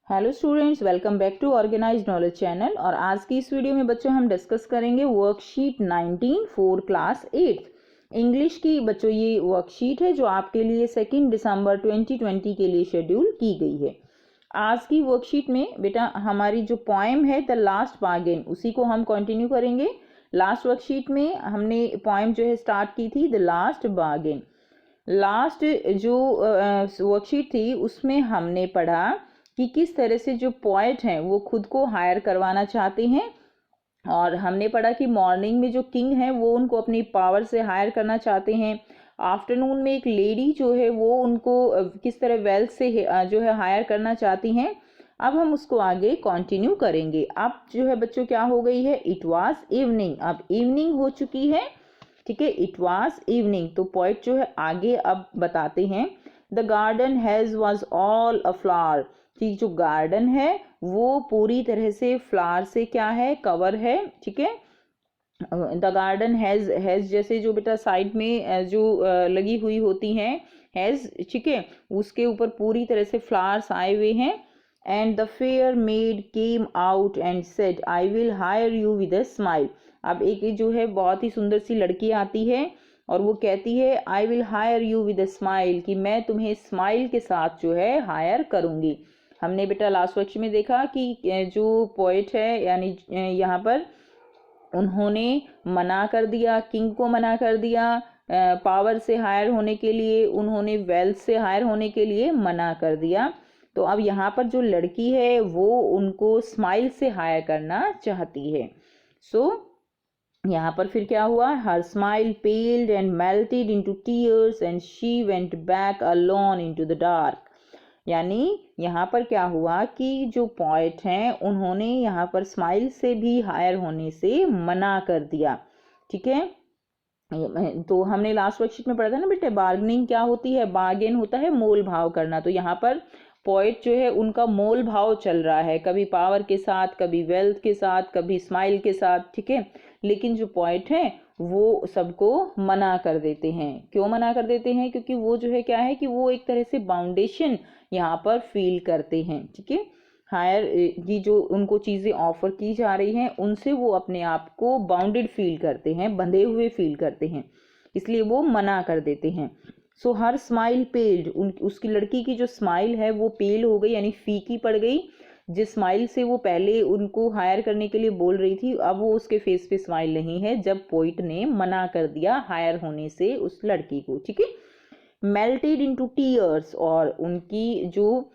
Hello students, welcome back to organised knowledge channel. और आज की इस वीडियो में बच्चों हम डिस्कस करेंगे वर्कशीट 19 फॉर क्लास 8 इंग्लिश की। बच्चों ये वर्कशीट है जो आपके लिए 2 दिसंबर 2020 के लिए शेड्यूल की गई है। आज की वर्कशीट में बेटा हमारी जो पोएम है द लास्ट बार्गेन, उसी को हम कंटिन्यू करेंगे। लास्ट वर्कशीट में हमने पोएम जो है स्टार्ट की थी द लास्ट बार्गेन। लास्ट जो वर्कशीट थी उसमें हमने पढ़ा कि किस तरह से जो पोएट हैं वो खुद को हायर करवाना चाहते हैं। और हमने पढ़ा कि मॉर्निंग में जो किंग है वो उनको अपनी पावर से हायर करना चाहते हैं। आफ्टरनून में एक लेडी जो है वो उनको किस तरह वेल्थ से जो है हायर करना चाहती हैं। अब हम उसको आगे कंटिन्यू करेंगे। अब जो है बच्चों क्या हो गई है, इट वाज इवनिंग। अब इवनिंग हो चुकी है, ठीक है, इट वाज इवनिंग। तो पोएट जो है आगे अब बताते हैं the garden has was all a flower, कि जो गार्डन है वो पूरी तरह से फ्लावर से क्या है, कवर है, ठीक है। द गार्डन हैज जैसे जो बेटा साइड में जो लगी हुई होती हैं हैज, ठीक है, उसके ऊपर पूरी तरह से फ्लावर्स आए हुए हैं। And the fair made came out and said I will hire you with a smile. अब एक जो है बहुत ही सुंदर सी लड़की आती है और वो कहती है I will hire you with a smile, कि मैं तुम्हें स्माइल के साथ जो है हायर करूँगी। हमने बेटा लास्ट वर्कशीट में देखा कि जो पोएट है यानी यहाँ पर उन्होंने मना कर दिया, किंग को मना कर दिया पावर से हायर होने के लिए, उन्होंने वेल्थ से हायर होने के लिए मना कर दिया। तो अब यहाँ पर जो लड़की है वो उनको स्माइल से हायर करना चाहती है। सो यहाँ पर फिर क्या हुआ, her smile पेल्ड and melted into tears and she went back alone into the dark. यानी यहाँ पर क्या हुआ कि जो पोएट हैं उन्होंने यहाँ पर स्माइल से भी हायर होने से मना कर दिया, ठीक है। तो हमने लास्ट वर्कशीट में पढ़ा था ना बेटे, बार्गेनिंग क्या होती है, बार्गेन होता है मोल भाव करना। तो यहाँ पर पोएट जो है उनका मोल भाव चल रहा है, कभी पावर के साथ, कभी वेल्थ के साथ, कभी स्माइल के साथ, ठीक है। लेकिन जो पोएट हैं वो सबको मना कर देते हैं। क्यों मना कर देते हैं, क्योंकि वो जो है क्या है कि वो एक तरह से बाउंडेशन यहाँ पर फील करते हैं, ठीक है। हायर की जो उनको चीज़ें ऑफर की जा रही हैं उनसे वो अपने आप को बाउंडेड फील करते हैं, बंधे हुए फील करते हैं, इसलिए वो मना कर देते हैं। सो हर स्माइल पेल्ड, उसकी लड़की की जो स्माइल है वो पेल हो गई, यानी फीकी पड़ गई। जिस स्माइल से वो पहले उनको हायर करने के लिए बोल रही थी अब वो उसके फेस पे स्माइल नहीं है, जब पोइट ने मना कर दिया हायर होने से उस लड़की को, ठीक है। मेल्टेड इनटू टीयर्स, और उनकी जो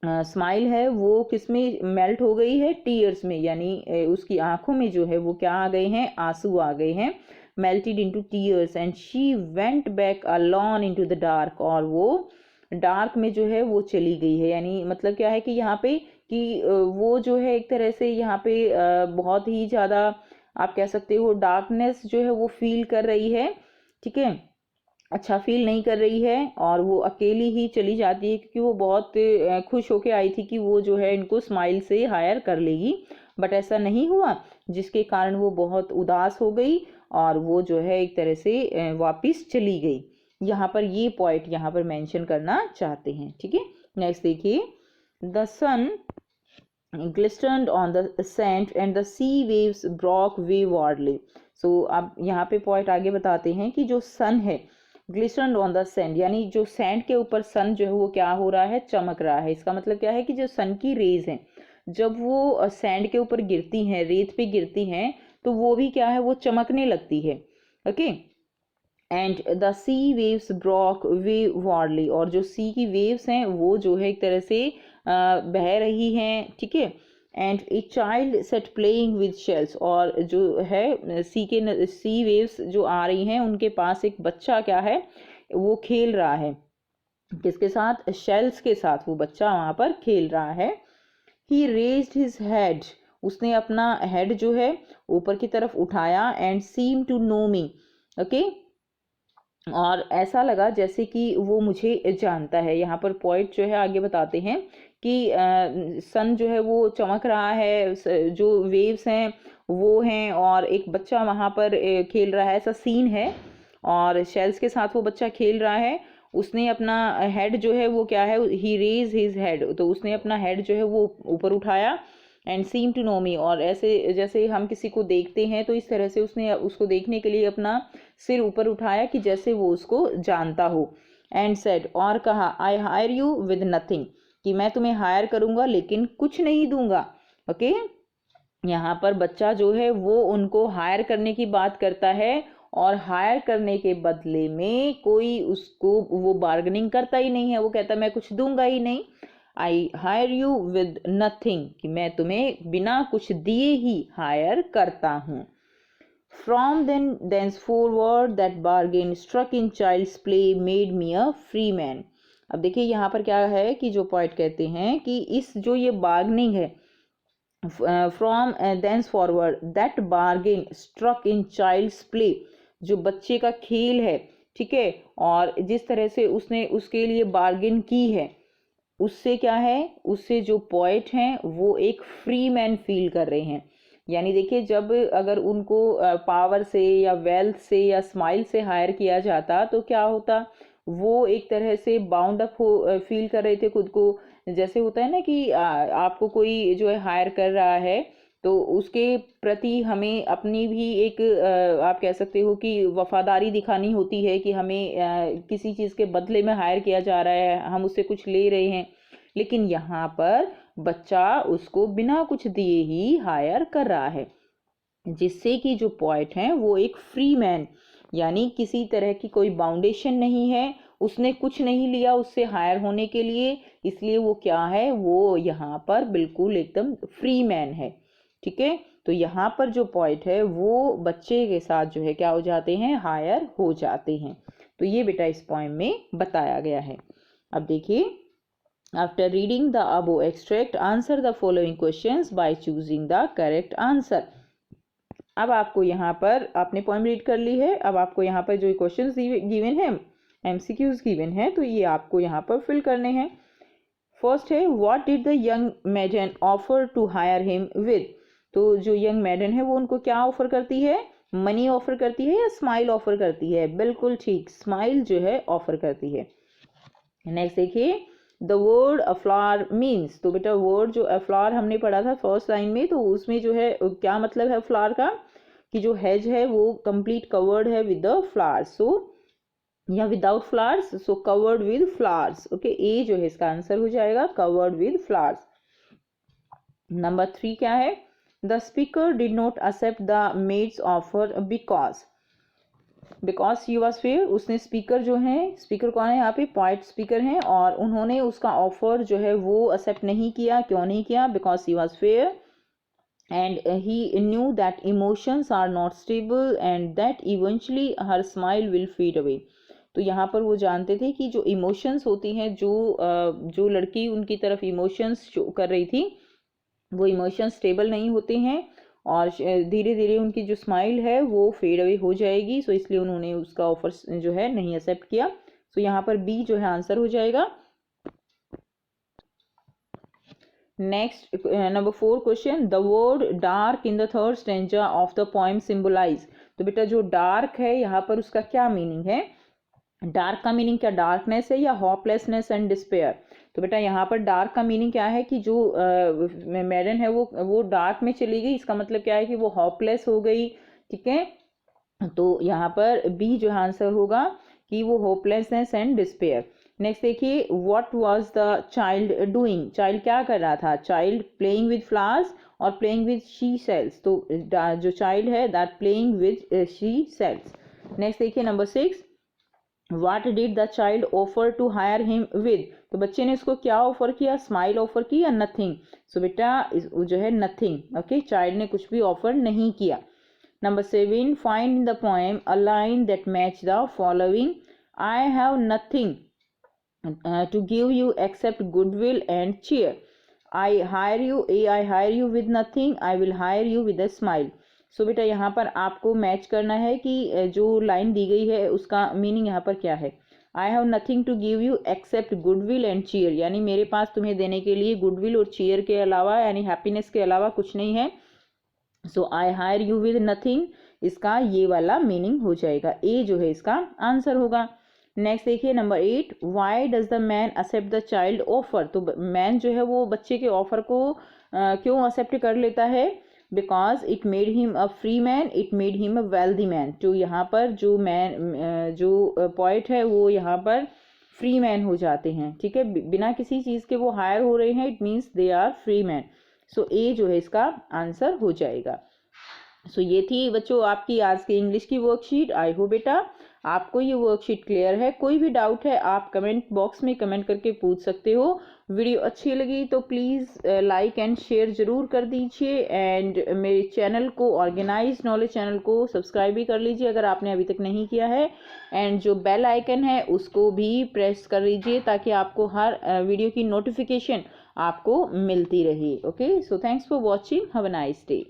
स्माइल है वो किस में मेल्ट हो गई है, टीयर्स में, यानी उसकी आंखों में जो है वो क्या आ गए हैं, आंसू आ गए हैं। Melted into tears and she went back alone into the dark, और वो डार्क में जो है वो चली गई है। यानी मतलब क्या है कि यहाँ पे कि वो जो है एक तरह से यहाँ पे बहुत ही ज़्यादा आप कह सकते हो डार्कनेस जो है वो फील कर रही है, ठीक है, अच्छा फील नहीं कर रही है। और वो अकेली ही चली जाती है क्योंकि वो बहुत खुश होके आई थी कि वो जो है इनको स्माइल से हायर कर लेगी, बट ऐसा नहीं हुआ, जिसके कारण वो बहुत उदास हो गई और वो जो है एक तरह से वापस चली गई। यहाँ पर ये पॉइंट यहाँ पर मेंशन करना चाहते हैं, ठीक है। नेक्स्ट देखिए, the sun glistened on the sand and the sea waves broke waywardly। so अब यहाँ पे पॉइंट आगे बताते हैं कि जो सन है ग्लिस्टर्ड ऑन द सैंड, यानी जो सैंड के ऊपर सन जो है वो क्या हो रहा है, चमक रहा है। इसका मतलब क्या है कि जो सन की रेज हैं जब वो सैंड के ऊपर गिरती हैं, रेत पे गिरती हैं, तो वो भी क्या है, वो चमकने लगती है, okay. And the sea waves broke waywardly, और जो सी की वेव्स हैं वो जो है एक तरह से बह रही हैं, ठीक है। And a child set playing with shells, और जो है सी वेव्स जो आ रही हैं उनके पास एक बच्चा क्या है, वो खेल रहा है, किसके साथ, शेल्स के साथ वो बच्चा वहाँ पर खेल रहा है। ही रेज्ड हिज हेड, उसने अपना हेड जो है ऊपर की तरफ उठाया, and seem to know me, okay, और ऐसा लगा जैसे कि वो मुझे जानता है। यहाँ पर पॉइंट जो है आगे बताते हैं कि सन जो है वो चमक रहा है, जो वेव्स हैं वो हैं, और एक बच्चा वहाँ पर खेल रहा है, ऐसा सीन है, और शेल्स के साथ वो बच्चा खेल रहा है। उसने अपना हेड जो है वो क्या है, ही रेज हिज हेड, तो उसने अपना हेड जो है वो ऊपर उठाया, एंड सीम टू नो मी, और ऐसे जैसे हम किसी को देखते हैं तो इस तरह से उसने उसको देखने के लिए अपना सिर ऊपर उठाया कि जैसे वो उसको जानता हो। एंड सेड, और कहा, आई हायर यू विद नथिंग, कि मैं तुम्हें हायर करूंगा लेकिन कुछ नहीं दूंगा। ओके, यहाँ पर बच्चा जो है वो उनको हायर करने की बात करता है, और हायर करने के बदले में कोई उसको वो बार्गेनिंग करता ही नहीं है, वो कहता मैं कुछ दूंगा ही नहीं। आई हायर यू विद नथिंग, कि मैं तुम्हें बिना कुछ दिए ही हायर करता हूँ। From thenceforward that bargain struck in child's play made me a free man। अब देखिए यहाँ पर क्या है कि जो पॉइंट कहते हैं कि इस जो ये बार्गनिंग है, from thence forward that bargain struck in child's play, जो बच्चे का खेल है, ठीक है, और जिस तरह से उसने उसके लिए बार्गेन की है, उससे क्या है, उससे जो पोएट हैं वो एक फ्री मैन फील कर रहे हैं। यानी देखिए, जब अगर उनको पावर से या वेल्थ से या स्माइल से हायर किया जाता तो क्या होता, वो एक तरह से बाउंड अप हो फील कर रहे थे खुद को। जैसे होता है ना कि आपको कोई जो है हायर कर रहा है, तो उसके प्रति हमें अपनी भी एक आप कह सकते हो कि वफादारी दिखानी होती है, कि हमें किसी चीज़ के बदले में हायर किया जा रहा है, हम उससे कुछ ले रहे हैं। लेकिन यहाँ पर बच्चा उसको बिना कुछ दिए ही हायर कर रहा है, जिससे कि जो पॉइंट है वो एक फ्री मैन, यानी किसी तरह की कोई बाउंडेशन नहीं है, उसने कुछ नहीं लिया उससे हायर होने के लिए, इसलिए वो क्या है, वो यहाँ पर बिल्कुल एकदम फ्री मैन है। ठीक है, तो यहाँ पर जो पॉइंट है वो बच्चे के साथ जो है क्या हो जाते हैं, हायर हो जाते हैं। तो ये बेटा इस पॉइंट में बताया गया है। अब देखिए, after reading the above extract answer the following questions by choosing the correct answer. अब आपको यहाँ पर आपने पॉइंट रीड कर ली है, अब आपको यहाँ पर जो क्वेश्चंस गिवन है, एमसीक्यूज गिवन है, तो ये आपको यहाँ पर फिल करने हैं। फर्स्ट है, what did the young maiden offer to hire him with, तो जो यंग मैडन है वो उनको क्या ऑफर करती है, मनी ऑफर करती है या स्माइल ऑफर करती है, बिल्कुल ठीक, स्माइल जो है ऑफर करती है। नेक्स्ट देखिए, द वर्ड अफ्लार मीन्स, तो बेटा वर्ड जो अफ्लार हमने पढ़ा था फर्स्ट लाइन में, तो उसमें जो है क्या मतलब है फ्लावर का, कि जो हेज है वो कंप्लीट कवर्ड है विद द फ्लावर्स, सो या without flowers, so covered with flowers. Okay, ए जो है इसका आंसर हो जाएगा कवर्ड विद फ्लावर्स। नंबर 3 क्या है, the speaker did not accept the maid's offer because she was fair, उसने स्पीकर जो है, स्पीकर कौन है यहाँ पे, पॉइंट स्पीकर हैं, और उन्होंने उसका ऑफर जो है वो एक्सेप्ट नहीं किया, क्यों नहीं किया, because she was fair and he knew that emotions are not stable and that eventually her smile will fade away। तो यहाँ पर वो जानते थे कि जो इमोशंस होती हैं, जो लड़की उनकी तरफ इमोशंस शो कर रही थी, वो इमोशंस स्टेबल नहीं होते हैं, और धीरे धीरे उनकी जो स्माइल है वो फेड अवे हो जाएगी, सो इसलिए उन्होंने उसका ऑफर जो है नहीं एक्सेप्ट किया। सो यहाँ पर बी जो है आंसर हो जाएगा। Next number 4 question, the word dark in the third stanza of the poem symbolise, तो बेटा जो डार्क है यहाँ पर उसका क्या मीनिंग है, डार्क का मीनिंग क्या डार्कनेस है या होपलेसनेस एंड डिस्पेयर, तो बेटा यहाँ पर डार्क का मीनिंग क्या है कि जो मैडन है वो डार्क में चली गई, इसका मतलब क्या है कि वो होपलेस हो गई। ठीक है, तो यहाँ पर बी जो आंसर होगा कि वो होपलेसनेस एंड डिस्पेयर। नेक्स्ट देखिए, what was the child doing, child क्या कर रहा था, चाइल्ड प्लेइंग विद फ्लावर्स और प्लेइंग विद शी सेल्स, तो जो चाइल्ड है that playing with seashells. Next देखिए number 6, what did the child offer to hire him with, तो बच्चे ने उसको क्या ऑफर किया, स्माइल ऑफर की या नथिंग, सो बेटा जो है नथिंग। ओके, चाइल्ड ने कुछ भी ऑफर नहीं किया। Number 7, find in the poem a line that match the following. I have nothing to give you except goodwill and cheer. I hire you, I hire you with nothing, I will hire you with a smile. So बेटा यहाँ पर आपको match करना है कि जो line दी गई है उसका मीनिंग यहाँ पर क्या है। I have nothing to give you except goodwill and cheer, यानी मेरे पास तुम्हें देने के लिए गुडविल और चीयर के अलावा यानी हैप्पीनेस के अलावा कुछ नहीं है। So I hire you with nothing, इसका ये वाला मीनिंग हो जाएगा, ए जो है इसका आंसर होगा। नेक्स्ट देखिए number 8, why does the man accept the child offer. तो मैन जो है वो बच्चे के ऑफर को क्यों एक्सेप्ट कर लेता है? Because it made him a free man, it made him a wealthy man. तो यहाँ पर जो मैन जो पॉइंट है वो यहाँ पर फ्री मैन हो जाते हैं, ठीक है, बिना किसी चीज़ के वो हायर हो रहे हैं, it means they are free man. So ए जो है इसका आंसर हो जाएगा। सो ये थी बच्चों आपकी आज की इंग्लिश की वर्कशीट। आई होप बेटा आपको ये वर्कशीट क्लियर है। कोई भी डाउट है आप कमेंट बॉक्स में कमेंट करके पूछ सकते हो। वीडियो अच्छी लगी तो प्लीज़ लाइक एंड शेयर ज़रूर कर दीजिए, एंड मेरे चैनल को ऑर्गेनाइज नॉलेज चैनल को सब्सक्राइब भी कर लीजिए अगर आपने अभी तक नहीं किया है, एंड जो बेल आइकन है उसको भी प्रेस कर लीजिए ताकि आपको हर वीडियो की नोटिफिकेशन आपको मिलती रहे। Okay, so thanks for watching, have a nice day.